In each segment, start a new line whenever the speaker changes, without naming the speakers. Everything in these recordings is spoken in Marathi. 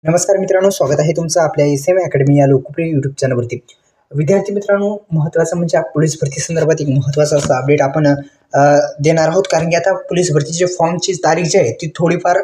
नमस्कार मित्रांनो, स्वागत आहे तुमचं आपल्या एस.एम. अकॅडमी या लोकप्रिय यूट्यूब चॅनलवरती. विद्यार्थी मित्रांनो, महत्त्वाचं म्हणजे पोलीस भरती संदर्भात एक महत्त्वाचा असा अपडेट आपण देणार आहोत. कारण की आता पोलीस भरतीचे फॉर्मची तारीख जी आहे ती थोडीफार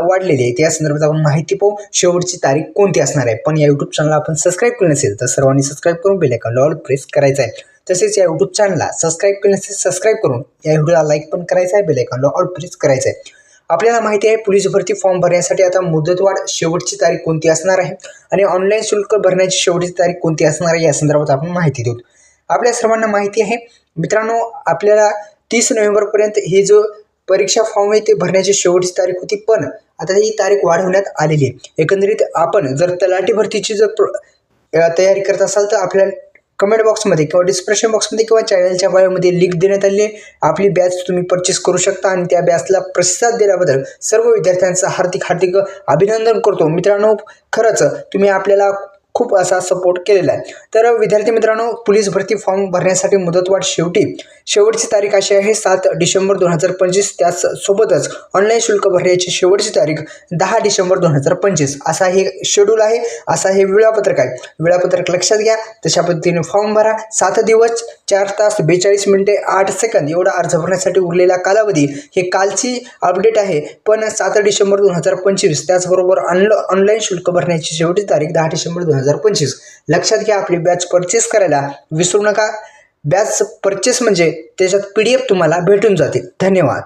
वाढलेली आहे. त्या संदर्भात आपण माहिती पाहू. शेवटची तारीख कोणती असणार आहे. पण या यूट्यूब चॅनलला आपण सबस्क्राईब केलं नसेल तर सर्वांनी सबस्क्राईब करून बेल आयकॉनला ऑल प्रेस करायचं आहे. तसेच या यूट्यूब चॅनलला सबस्क्राईब केलं नसेल सबस्क्राईब करून या व्हिडिओला लाईक पण करायचं आहे, बेल आयकॉनला ऑल प्रेस करायचं आहे. आपल्याला माहिती आहे पोलीस भरती फॉर्म भरण्यासाठी आता मुदतवाढ शेवटची तारीख कोणती असणार आहे आणि ऑनलाईन शुल्क भरण्याची शेवटची तारीख कोणती असणार आहे या संदर्भात आपण माहिती देऊ. आपल्या सर्वांना माहिती आहे मित्रांनो, आपल्याला 30 नोव्हेंबरपर्यंत ही जो परीक्षा फॉर्म आहे ते भरण्याची शेवटची तारीख होती, पण आता ही तारीख वाढवण्यात आलेली आहे. एकंदरीत आपण जर तलाठी भरतीची जर तयारी करत असाल तर आपल्याला कमेंट बॉक्समध्ये किंवा डिस्क्रिप्शन बॉक्समध्ये किंवा चॅनलच्या बायोमध्ये लिंक देण्यात आली आहे. आपली बॅच तुम्ही परचेस करू शकता आणि त्या बॅचला प्रतिसाद दिल्याबद्दल सर्व विद्यार्थ्यांचं हार्दिक अभिनंदन करतो. मित्रांनो, खरंच तुम्ही आपल्याला खूप असा सपोर्ट केलेला आहे. तर विद्यार्थी मित्रांनो, पोलीस भरती फॉर्म भरण्यासाठी मुदतवाढ शेवटची तारीख अशी आहे 7 डिसेंबर 2025. त्याचसोबतच ऑनलाईन शुल्क भरण्याची शेवटची तारीख 10 डिसेंबर 2025 असा हे शेड्यूल आहे, असा हे वेळापत्रक आहे. वेळापत्रक लक्षात घ्या. तशा पद्धतीने फॉर्म भरा. 7 दिवस 4 तास 42 मिनिटे 8 सेकंद एवढा अर्ज भरण्यासाठी उरलेला कालावधी. हे कालची अपडेट आहे, पण 7 डिसेंबर 2025. त्याचबरोबर ऑनलाईन शुल्क भरण्याची शेवटची तारीख 10 डिसेंबर 2025. लक्षात घ्या. आपली बॅच परचेस करायला विसरू नका. बॅच परचेस म्हणजे त्याच्यात PDF तुम्हाला भेटून जातील. धन्यवाद.